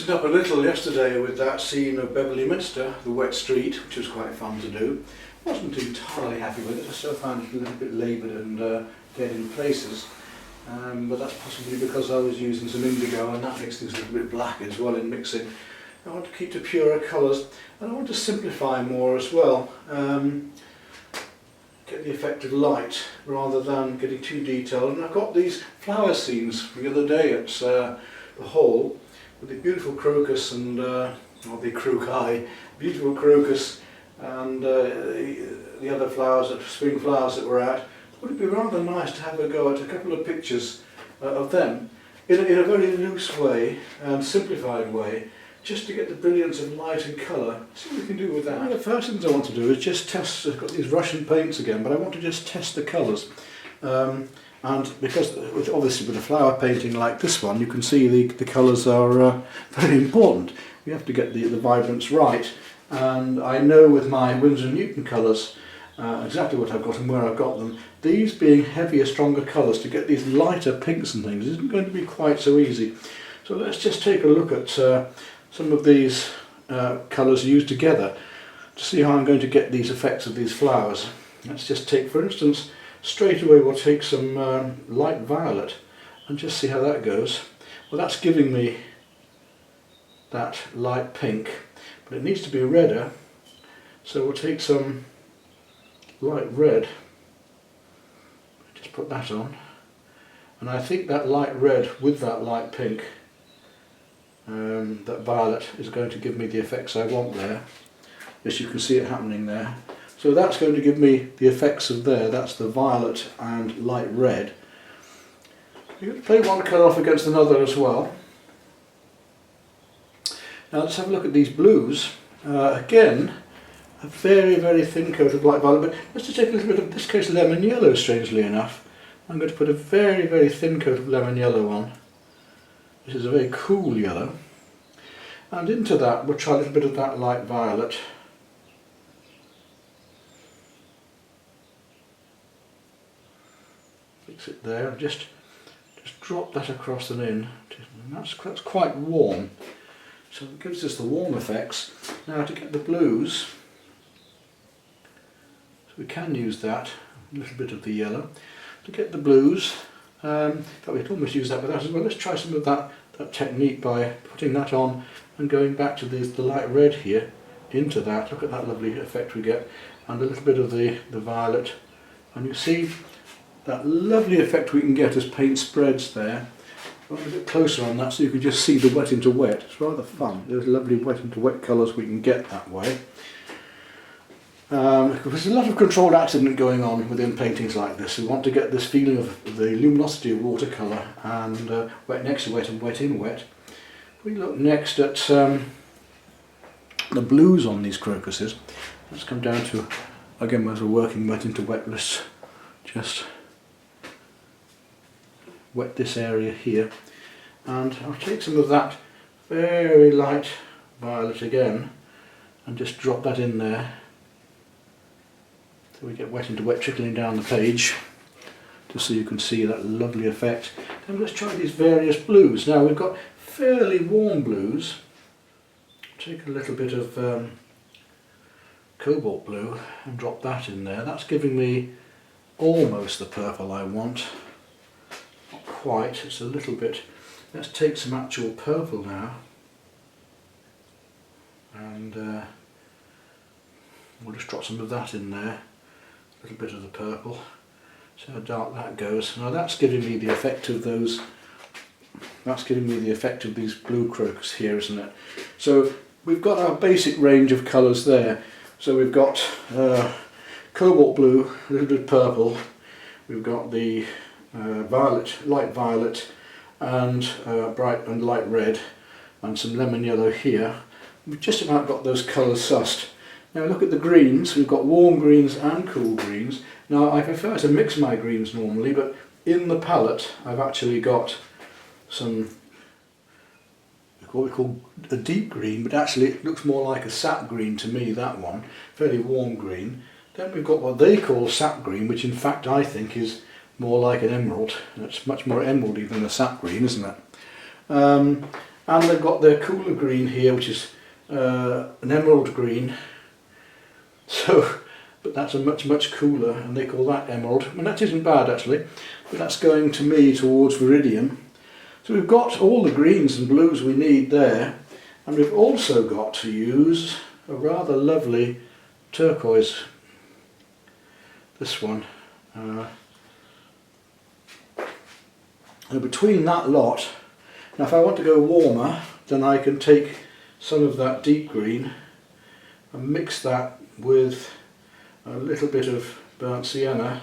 loosened up a little yesterday with that scene of Beverley Minster, the wet street, which was quite fun to do. Wasn't entirely happy with it, I still found it a little bit laboured and dead in places. But that's possibly because I was using some indigo, and that makes things a little bit black as well in mixing. I want to keep to purer colours, and I want to simplify more as well. Get the effect of light rather than getting too detailed. And I've got these flower scenes the other day at the Hall with the beautiful crocus and or the crook-eye, beautiful crocus and the other flowers, spring flowers that were out. Would it be rather nice to have a go at a couple of pictures of them in a very loose way and simplified way, just to get the brilliance of light and colour. See what we can do with that. One of the first things I want to do is just test. I've got these Russian paints again, but I want to just test the colours. And because obviously with a flower painting like this one, you can see the colours are very important. You have to get the vibrance right. And I know with my Winsor & Newton colours exactly what I've got and where I've got them. These being heavier, stronger colours, to get these lighter pinks and things isn't going to be quite so easy. So let's just take a look at some of these colours used together to see how I'm going to get these effects of these flowers. Let's just take, for instance, straight away we'll take some light violet and just see how that goes. Well, that's giving me that light pink, but it needs to be redder, so we'll take some light red, just put that on, and I think that light red with that light pink, that violet, is going to give me the effects I want there. Yes, you can see it happening there. So that's going to give me the effects of there. That's the violet and light red. You're going to play one colour off against another as well. Now let's have a look at these blues. Again, a very, very thin coat of light violet, but let's just take a little bit of, in this case, lemon yellow, strangely enough. I'm going to put a very, very thin coat of lemon yellow on. This is a very cool yellow. And into that we'll try a little bit of that light violet. Fix it there and just drop that across and in. And that's quite warm. So it gives us the warm effects. Now to get the blues, so we can use that, a little bit of the yellow. To get the blues, in fact we could almost use that with that as well. Let's try some of that technique by putting that on and going back to the light red here into that. Look at that lovely effect we get, and a little bit of the violet, and you see that lovely effect we can get as paint spreads there. Go a bit closer on that so you can just see the wet into wet. It's rather fun. There's lovely wet into wet colours we can get that way. There's a lot of controlled accident going on within paintings like this. We want to get this feeling of the luminosity of watercolour and wet next to wet and wet in wet. We look next at the blues on these crocuses. Let's come down to, again as we're working wet into wet, let's just wet this area here, and I'll take some of that very light violet again and just drop that in there. So we get wet into wet trickling down the page, just so you can see that lovely effect. Then let's try these various blues. Now we've got fairly warm blues. Take a little bit of cobalt blue and drop that in there. That's giving me almost the purple I want. Not quite, it's a little bit. Let's take some actual purple now, and we'll just drop some of that in there. A little bit of the purple, see how dark that goes. Now that's giving me the effect of those, that's giving me the effect of these blue crocus here, isn't it? So we've got our basic range of colours there. So we've got cobalt blue, a little bit of purple, we've got the violet, light violet, and bright and light red, and some lemon yellow here. We've just about got those colours sussed. Now look at the greens. We've got warm greens and cool greens. Now I prefer to mix my greens normally, but in the palette I've actually got some what we call a deep green, but actually it looks more like a sap green to me, that one, fairly warm green. Then we've got what they call sap green, which in fact I think is more like an emerald. It's much more emeraldy than a sap green, isn't it? And they've got their cooler green here, which is an emerald green. So, but that's a much cooler, and they call that emerald. And that isn't bad actually, but that's going to me towards viridian. So we've got all the greens and blues we need there, and we've also got to use a rather lovely turquoise. This one. And between that lot, now if I want to go warmer, then I can take some of that deep green and mix that with a little bit of burnt sienna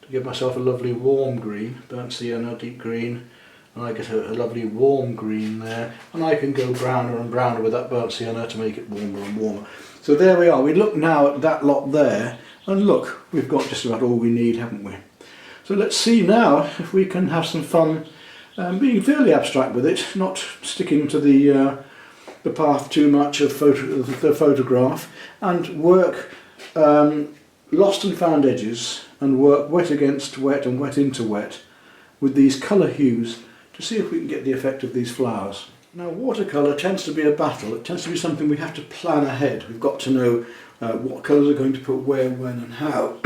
to give myself a lovely warm green. Burnt sienna, deep green, and I get a lovely warm green there, and I can go browner and browner with that burnt sienna to make it warmer and warmer. So there we are. We look now at that lot there, and look, we've got just about all we need, haven't we? So let's see now if we can have some fun being fairly abstract with it, not sticking to the path too much of the photograph, and work lost and found edges, and work wet against wet and wet into wet with these colour hues to see if we can get the effect of these flowers. Now watercolour tends to be a battle. It tends to be something we have to plan ahead. We've got to know what colours are going to put where, when and how.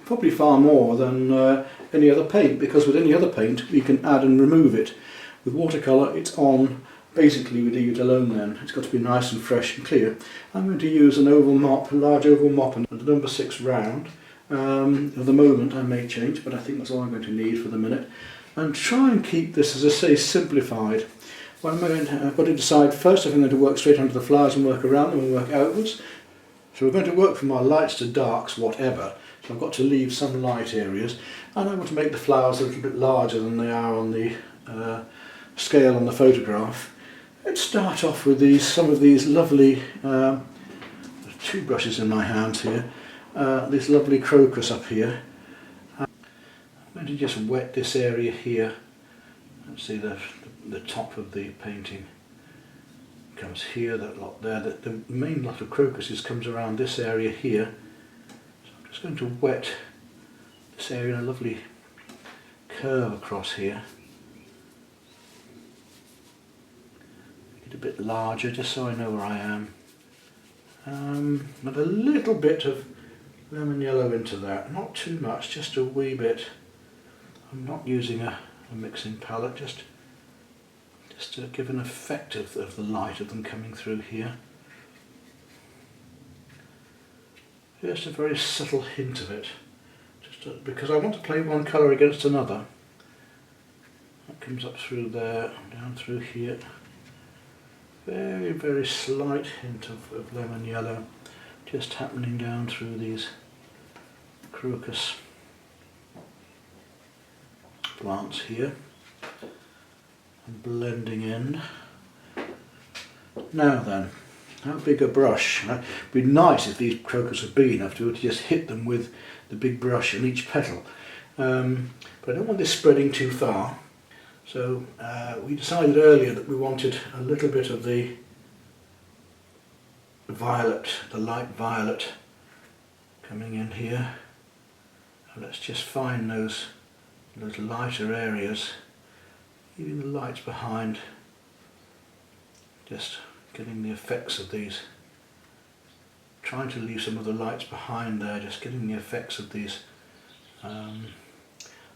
Probably far more than any other paint, because with any other paint we can add and remove it. With watercolour it's on, basically we leave it alone then. It's got to be nice and fresh and clear. I'm going to use an oval mop, a large oval mop, and a number 6 round. At the moment I may change, but I think that's all I'm going to need for the minute. And try and keep this, as I say, simplified. What am I going to, I've got to decide first if I'm going to work straight onto the flowers and work around them and work outwards. So we're going to work from our lights to darks, whatever. So I've got to leave some light areas, and I want to make the flowers a little bit larger than they are on the scale on the photograph. Let's start off with some of these lovely, 2 brushes in my hand here, this lovely crocus up here. I'm going to just wet this area here. Let's see the top of the painting comes here, that lot there. The main lot of crocuses comes around this area here. So I'm just going to wet this area in a lovely curve across here. Make it a bit larger just so I know where I am. With a little bit of lemon yellow into that, not too much, just a wee bit. I'm not using a mixing palette, just to give an effect of the light of them coming through here. Just a very subtle hint of it, because I want to play one colour against another. That comes up through there, down through here. Very slight hint of lemon yellow, just happening down through these crocus plants here, and blending in. Now then, how big a brush? It'd be nice if these crocus would be enough to just hit them with the big brush on each petal, but I don't want this spreading too far. So we decided earlier that we wanted a little bit of the violet, the light violet coming in here. And let's just find those little lighter areas, leaving the lights behind, just getting the effects of these, trying to leave some of the lights behind there, just getting the effects of these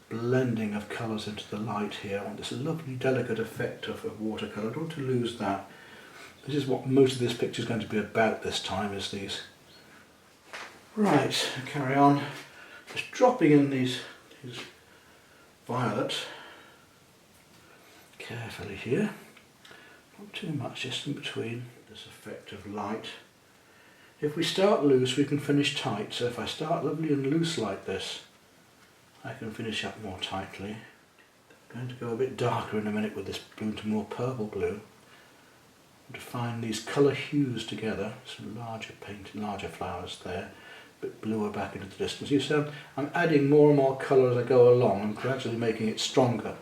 blending of colours into the light here. I want this lovely delicate effect of watercolour. I don't want to lose that. This is what most of this picture is going to be about this time, is these. Right, carry on. Just dropping in these violet carefully here, not too much, just in between this effect of light. If we start loose we can finish tight, so if I start lovely and loose like this I can finish up more tightly. I'm going to go a bit darker in a minute with this blue to more purple blue, to find these colour hues together, some larger paint, larger flowers there, a bit bluer back into the distance. You see, I'm adding more and more colour as I go along. I'm gradually making it stronger.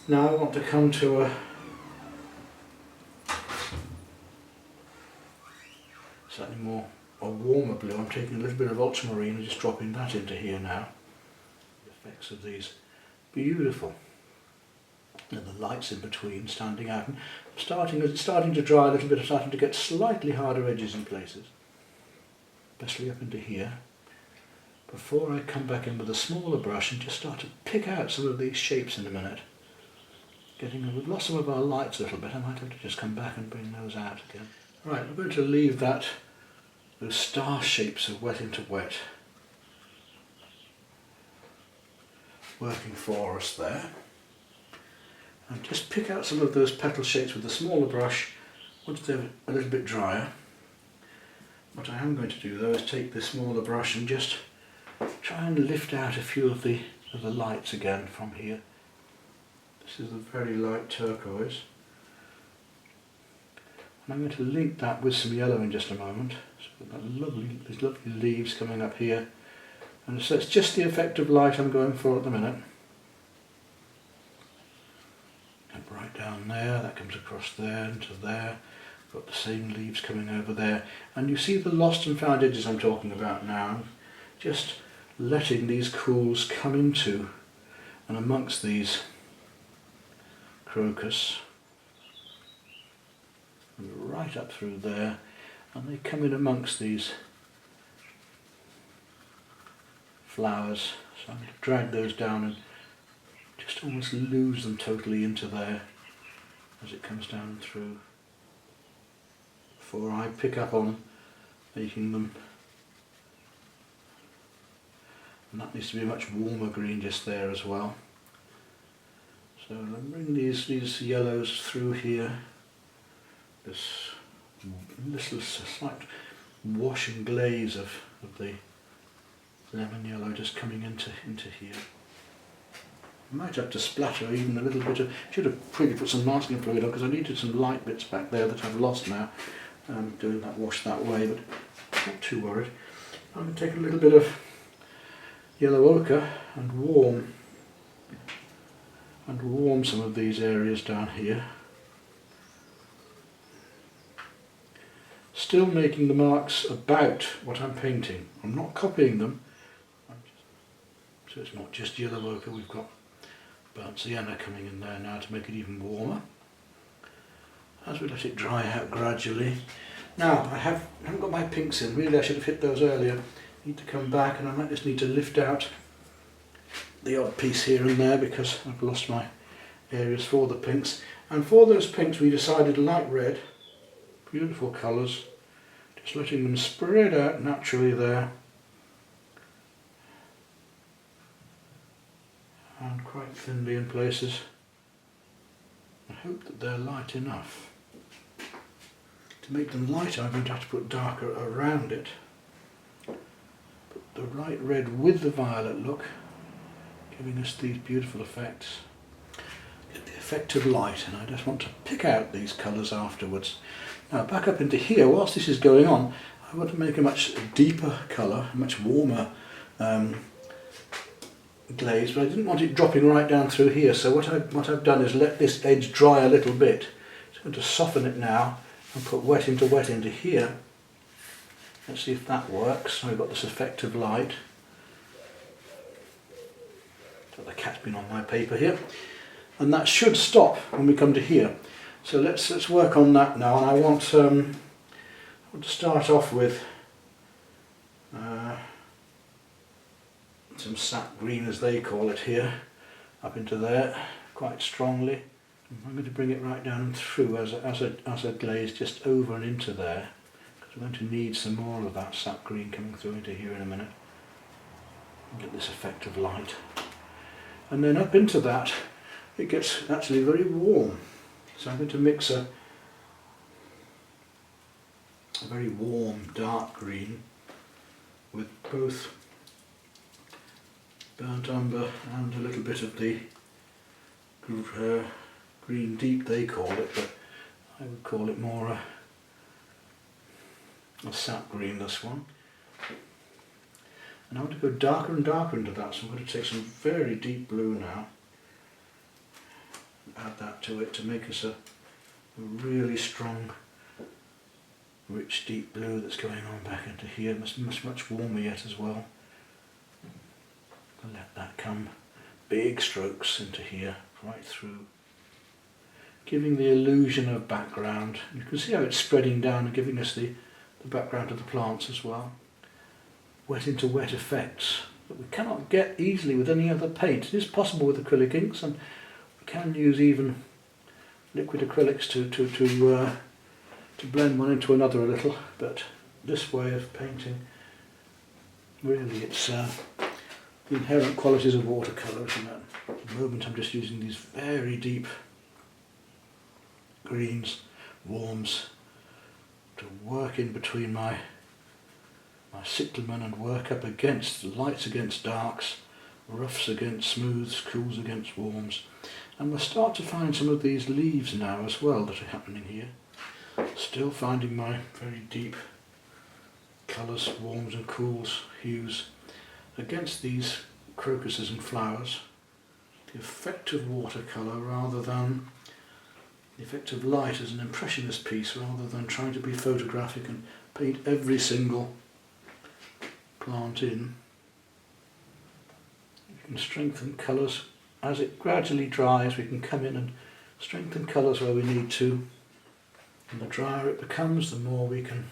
Now I want to come to a slightly more, a warmer blue. I'm taking a little bit of ultramarine and just dropping that into here now. The effects of these, beautiful. and the lights in between standing out. And starting to dry a little bit, I'm starting to get slightly harder edges in places, especially up into here, before I come back in with a smaller brush and just start to pick out some of these shapes in a minute. We've lost some of our lights a little bit, I might have to just come back and bring those out again. Right, I'm going to leave those star shapes of wet into wet working for us there. And just pick out some of those petal shapes with a smaller brush once they're a little bit drier. What I am going to do though is take this smaller brush and just try and lift out a few of the lights again from here. This is a very light turquoise. And I'm going to link that with some yellow in just a moment. So these lovely leaves coming up here. And so it's just the effect of light I'm going for at the minute. And right down there, that comes across there into there. Got the same leaves coming over there. And you see the lost and found edges I'm talking about now. Just letting these cools come into and amongst these crocus and right up through there, and they come in amongst these flowers. So I'm going to drag those down and just almost lose them totally into there as it comes down through, before I pick up on making them. And that needs to be a much warmer green just there as well. So I'll bring these yellows through here, this little slight wash and glaze of the lemon yellow just coming into here. I might have to splatter even a little bit of, should have really put some masking fluid on because I needed some light bits back there that I've lost now, doing that wash that way, but not too worried. I'm going to take a little bit of yellow ochre and warm some of these areas down here. Still making the marks about what I'm painting. I'm not copying them, so it's not just yellow ochre, we've got burnt sienna coming in there now to make it even warmer as we let it dry out gradually. Now I haven't got my pinks in, really I should have hit those earlier. Need to come back and I might just need to lift out the odd piece here and there because I've lost my areas for the pinks. And for those pinks we decided light red, beautiful colours, just letting them spread out naturally there and quite thinly in places. I hope that they're light enough. To make them lighter I'm going to have to put darker around it. Put the light red with the violet look, giving us these beautiful effects. Get the effect of light, and I just want to pick out these colours afterwards. Now back up into here, whilst this is going on, I want to make a much deeper colour, a much warmer glaze, but I didn't want it dropping right down through here, so what I've done is let this edge dry a little bit. So I'm going to soften it now and put wet into here. Let's see if that works. So I've got this effect of light. So the cat's been on my paper here. And that should stop when we come to here. So let's work on that now. And I want to start off with some sap green, as they call it here, up into there quite strongly. I'm going to bring it right down and through as a glaze just over and into there, because we're going to need some more of that sap green coming through into here in a minute. Get this effect of light. And then up into that it gets actually very warm. So I'm going to mix a very warm dark green with both burnt umber and a little bit of the green deep they call it, but I would call it more a sap green, this one. And I want to go darker and darker into that, so I'm going to take some very deep blue now and add that to it to make us a really strong rich deep blue that's going on back into here. Much warmer yet as well. I'll let that come big strokes into here, right through. giving the illusion of background. You can see how it's spreading down and giving us the background of the plants as well. Wet into wet effects that we cannot get easily with any other paint. It is possible with acrylic inks, and we can use even liquid acrylics to blend one into another a little, but this way of painting, really it's the inherent qualities of watercolour, isn't it? At the moment I'm just using these very deep greens, warms, to work in between my cyclamen and work up against lights against darks, roughs against smooths, cools against warms. And we'll start to find some of these leaves now as well that are happening here. Still finding my very deep colours, warms and cools, hues against these crocuses and flowers. The effect of watercolour rather than the effect of light as an impressionist piece, rather than trying to be photographic and paint every single plant in. You can strengthen colours as it gradually dries. We can come in and strengthen colours where we need to, and the drier it becomes, the more we can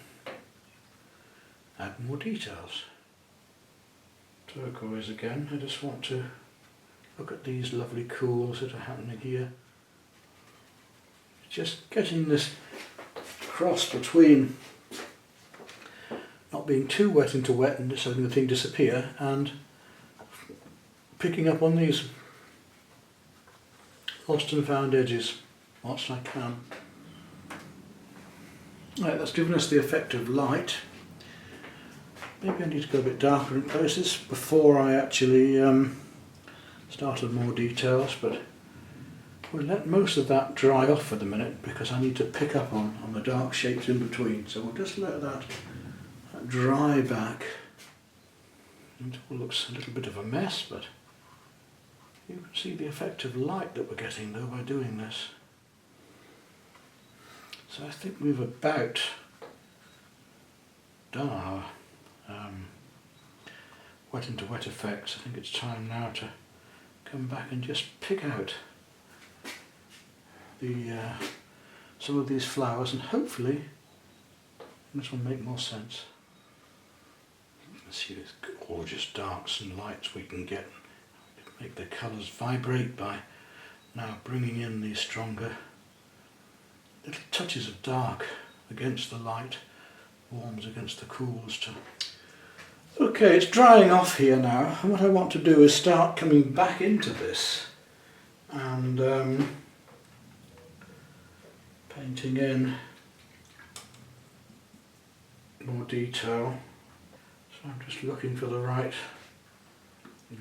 add more details. Turquoise again. I just want to look at these lovely cools that are happening here. Just getting this cross between not being too wet into wet and just having the thing disappear, and picking up on these lost and found edges whilst I can. Right, that's given us the effect of light. Maybe I need to go a bit darker in places before I actually start on more details, but we'll let most of that dry off for the minute because I need to pick up on the dark shapes in between. So we'll just let that dry back. It all looks a little bit of a mess, but you can see the effect of light that we're getting though by doing this. So I think we've about done our wet into wet effects. I think it's time now to come back and just pick out some of these flowers, and hopefully this will make more sense. Let's see these gorgeous darks and lights we can get. Make the colours vibrate by now bringing in these stronger little touches of dark against the light, warms against the cools. Okay, it's drying off here now, and what I want to do is start coming back into this and painting in more detail. So I'm just looking for the right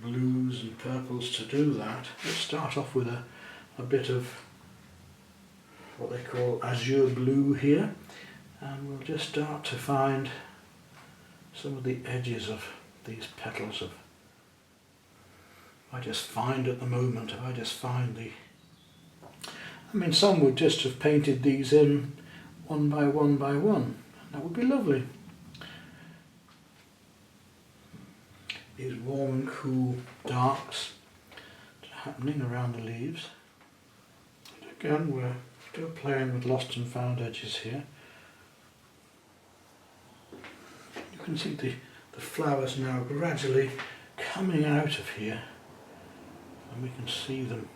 blues and purples to do that. Let's start off with a bit of what they call azure blue here, and we'll just start to find some of the edges of these petals of, I just find at the moment, I mean, some would just have painted these in one by one by one. That would be lovely. These warm and cool darks happening around the leaves. And again, we're still playing with lost and found edges here. You can see the flowers now gradually coming out of here, and we can see them.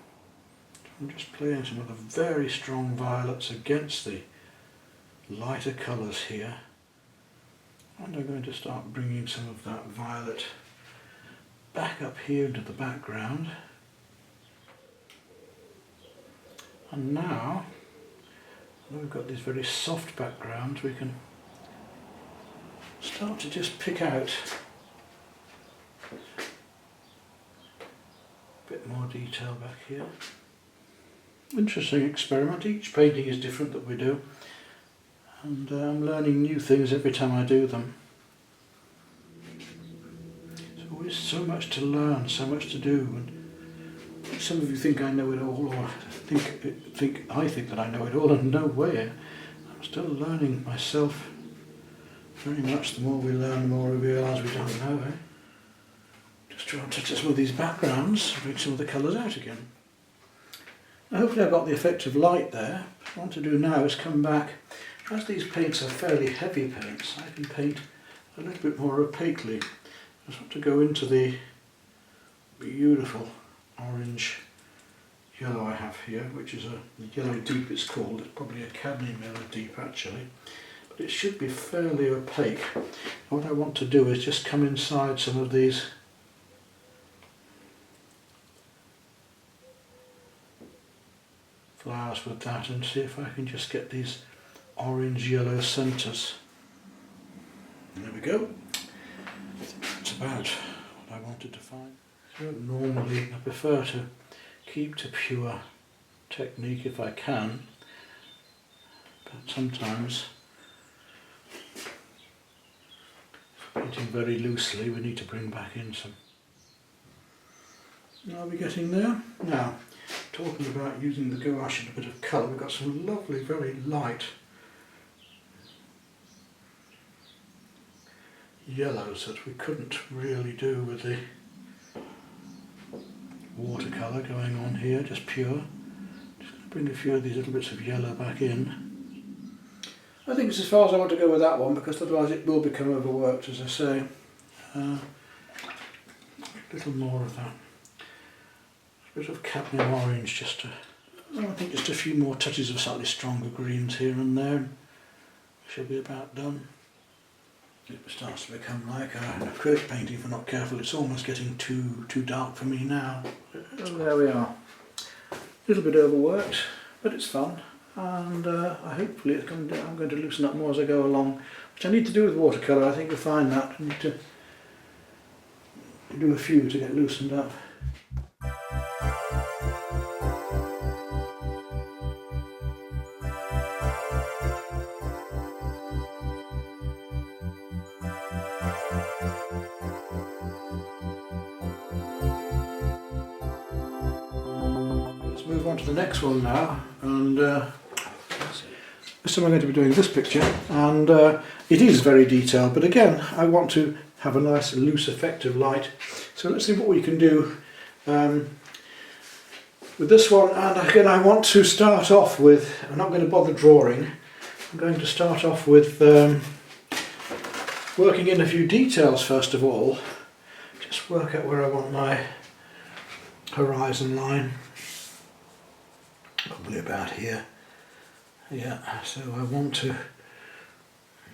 I'm just playing some of the very strong violets against the lighter colours here, and I'm going to start bringing some of that violet back up here into the background. And now we've got these very soft backgrounds, we can start to just pick out a bit more detail back here. Interesting experiment. Each painting is different that we do, and I'm learning new things every time I do them. There's always so much to learn, so much to do, and some of you think I know it all, or I think that I know it all, and no way. I'm still learning myself very much. The more we learn, the more we realise we don't know. Just try and touch some of these backgrounds, bring some of the colours out again. Hopefully I've got the effect of light there. What I want to do now is come back. As these paints are fairly heavy paints, I can paint a little bit more opaquely. I just want to go into the beautiful orange yellow I have here, which is a yellow deep it's called. It's probably a cadmium yellow deep actually, but it should be fairly opaque. And what I want to do is just come inside some of these flowers with that and see if I can just get these orange yellow centres. There we go. That's about what I wanted to find. So normally I prefer to keep to pure technique if I can, but sometimes painting very loosely we need to bring back in some. Are we getting there? Now, talking about using the gouache and a bit of colour, we've got some lovely, very light yellows that we couldn't really do with the watercolour going on here, just pure. Just going to bring a few of these little bits of yellow back in. I think it's as far as I want to go with that one, because otherwise it will become overworked, as I say. A little more of that. A bit of cadmium orange, just to, I think just a few more touches of slightly stronger greens here and there. Should be about done. It starts to become like an acrylic painting if we're not careful. It's almost getting too dark for me now. Oh, there we are. A little bit overworked, but it's fun, and hopefully I'm going to loosen up more as I go along, which I need to do with watercolour. I think you'll find that. I need to do a few to get loosened up. Move on to the next one now, and this time I'm going to be doing this picture, and it is very detailed, but again I want to have a nice loose effect of light, so let's see what we can do with this one. And again I want to start off with, I'm not going to bother drawing, I'm going to start off with working in a few details first of all, just work out where I want my horizon line. Probably about here. Yeah, so I want to,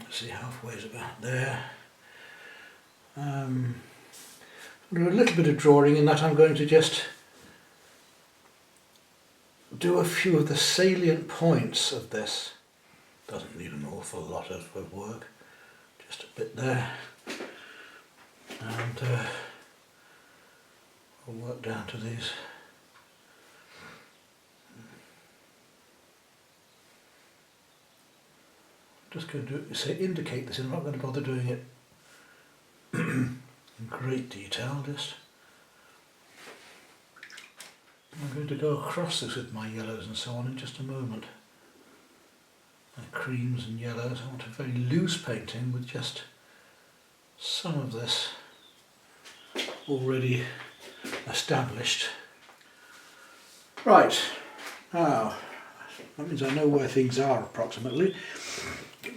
let's see, halfway is about there. Do a little bit of drawing in that. I'm going to just do a few of the salient points of this. Doesn't need an awful lot of work, just a bit there. And I'll work down to these. Just going to say indicate this, and I'm not going to bother doing it in great detail. Just I'm going to go across this with my yellows and so on in just a moment. My creams and yellows. I want a very loose painting with just some of this already established. Right, now that means I know where things are approximately.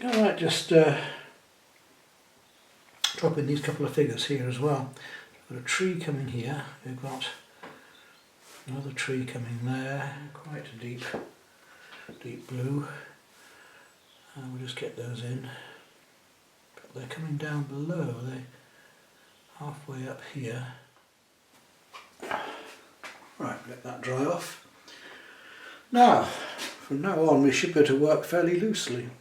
I might just drop in these couple of figures here as well. We've got a tree coming here, we've got another tree coming there, quite a deep blue, and we'll just get those in. But they're coming down below, they're halfway up here. Right, let that dry off. Now, from now on we should be able to work fairly loosely.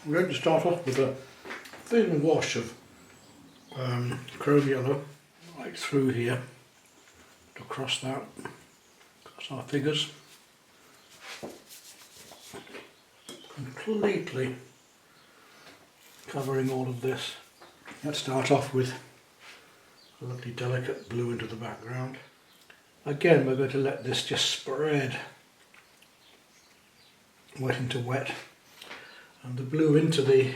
We're going to start off with a thin wash of chrome yellow right through here, across that, across our figures, completely covering all of this. Let's start off with a lovely delicate blue into the background. Again, we're going to let this just spread, wet into wet. And the blue into the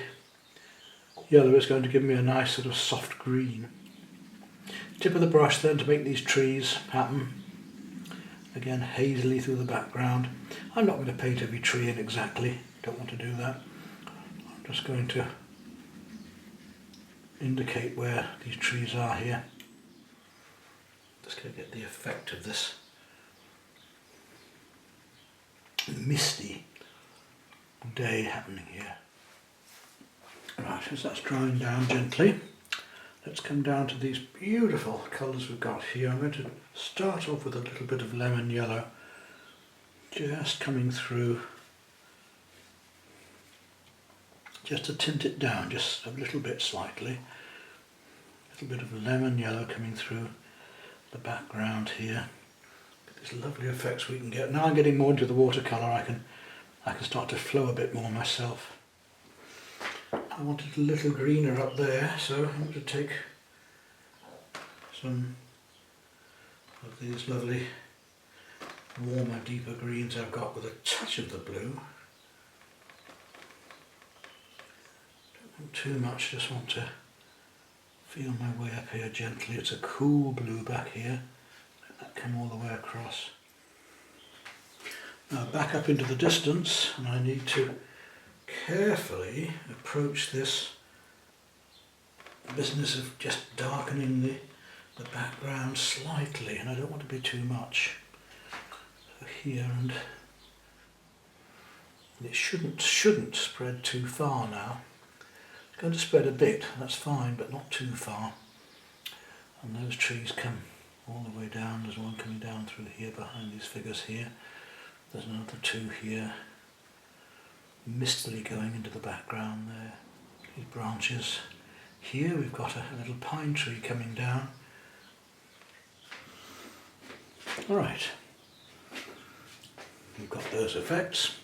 yellow is going to give me a nice sort of soft green. Tip of the brush then to make these trees happen. Again, hazily through the background. I'm not going to paint every tree in exactly, don't want to do that. I'm just going to indicate where these trees are here. Just going to get the effect of this misty day happening here. Right, as that's drying down gently, let's come down to these beautiful colours we've got here. I'm going to start off with a little bit of lemon yellow, just coming through, just to tint it down just a little bit slightly. A little bit of lemon yellow coming through the background here. These lovely effects we can get. Now I'm getting more into the watercolour, I can start to flow a bit more myself. I want it a little greener up there, so I'm going to take some of these lovely warmer, deeper greens I've got with a touch of the blue. Don't want too much, just want to feel my way up here gently. It's a cool blue back here. Let that come all the way across. Now back up into the distance, and I need to carefully approach this business of just darkening the background slightly, and I don't want to be too much. So here, and it shouldn't spread too far now. It's going to spread a bit, that's fine, but not too far. And those trees come all the way down. There's one coming down through here behind these figures here. There's another two here, mistily going into the background there. These branches. Here we've got a little pine tree coming down. Alright, we've got those effects.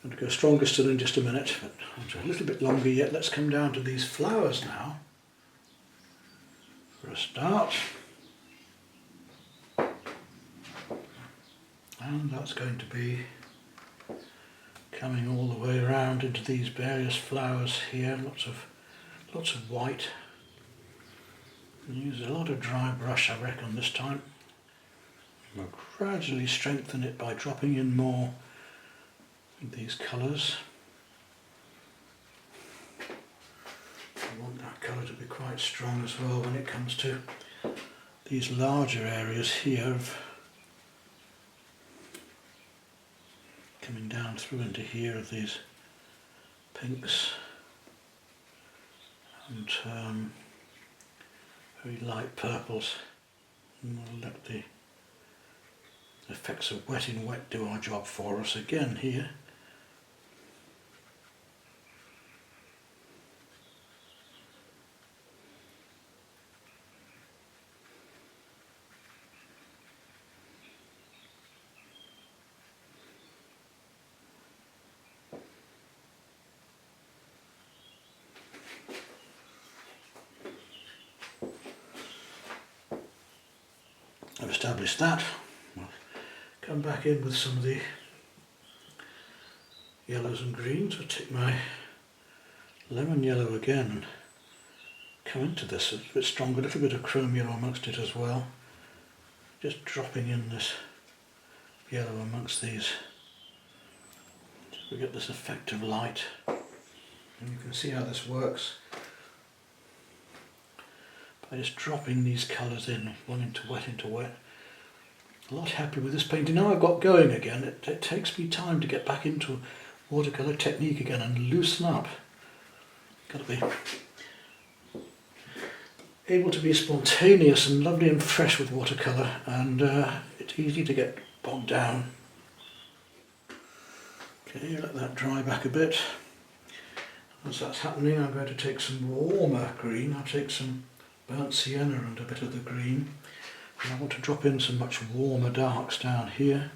I'm going to go stronger still in just a minute, but a little bit longer yet. Let's come down to these flowers now. For a start. And that's going to be coming all the way around into these various flowers here. Lots of white. And use a lot of dry brush, I reckon, this time. We'll gradually strengthen it by dropping in more of these colours. I want that colour to be quite strong as well when it comes to these larger areas here of coming down through into here of these pinks and very light purples. And we'll let the effects of wet in wet do our job for us again here. I've established that. I'll come back in with some of the yellows and greens. I'll take my lemon yellow again and come into this a bit stronger, a little bit of chrome yellow amongst it as well. Just dropping in this yellow amongst these. So we get this effect of light. And you can see how this works. By just dropping these colours in, one into wet. A lot happy with this painting. Now I've got going again, it takes me time to get back into watercolour technique again and loosen up. Got to be able to be spontaneous and lovely and fresh with watercolour, and it's easy to get bogged down. Okay, let that dry back a bit. As that's happening, I'm going to take some warmer green. I'll take some burnt sienna and a bit of the green, and I want to drop in some much warmer darks down here.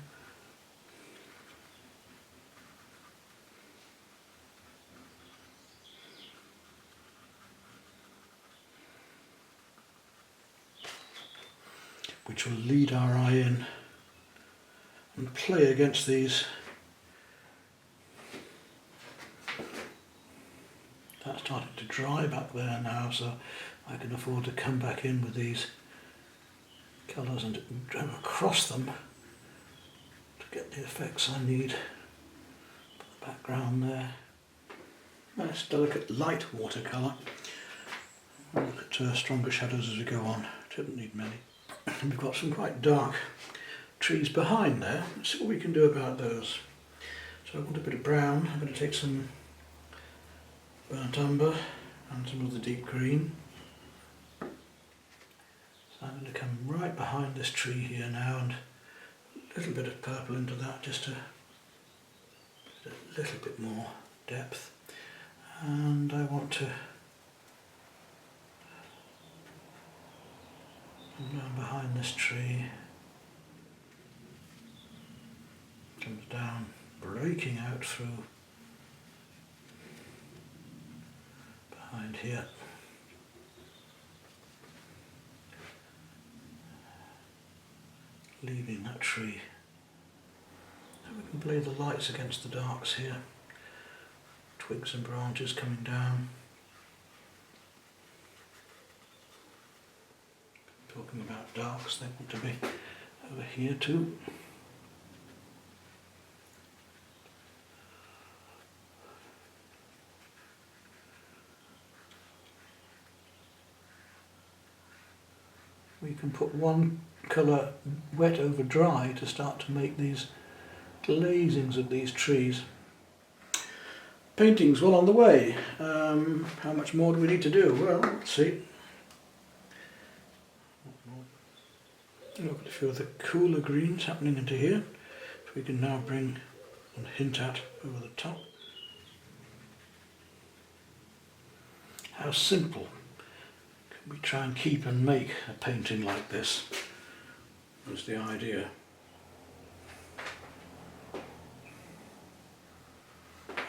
Which will lead our eye in and play against these. That's starting to dry back there now, so I can afford to come back in with these colours and across them get the effects I need. Put the background there. Nice delicate light watercolour. I'll look at stronger shadows as we go on. Shouldn't need many. And we've got some quite dark trees behind there. Let's see what we can do about those. So I want a bit of brown. I'm going to take some burnt umber and some of the deep green. So I'm going to come right behind this tree here now and a little bit of purple into that just to get a little bit more depth. And I want to come down behind this tree. Comes down, breaking out through behind here. Leaving that tree. So we can play the lights against the darks here. Twigs and branches coming down. Talking about darks, they want to be over here too. We can put one colour wet over dry to start to make these glazings of these trees. Painting's well on the way. How much more do we need to do? Well, let's see. Look at a few of the cooler greens happening into here, which we can now bring and hint at over the top. How simple can we try and keep and make a painting like this? Was the idea.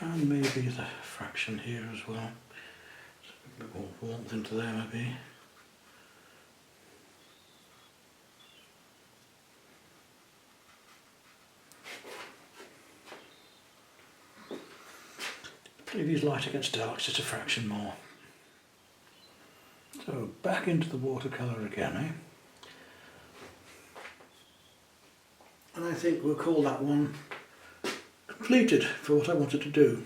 And maybe the fraction here as well. So a bit more warmth into there maybe. Play these light against dark, just a fraction more. So back into the watercolour again, eh? And I think we'll call that one completed for what I wanted to do.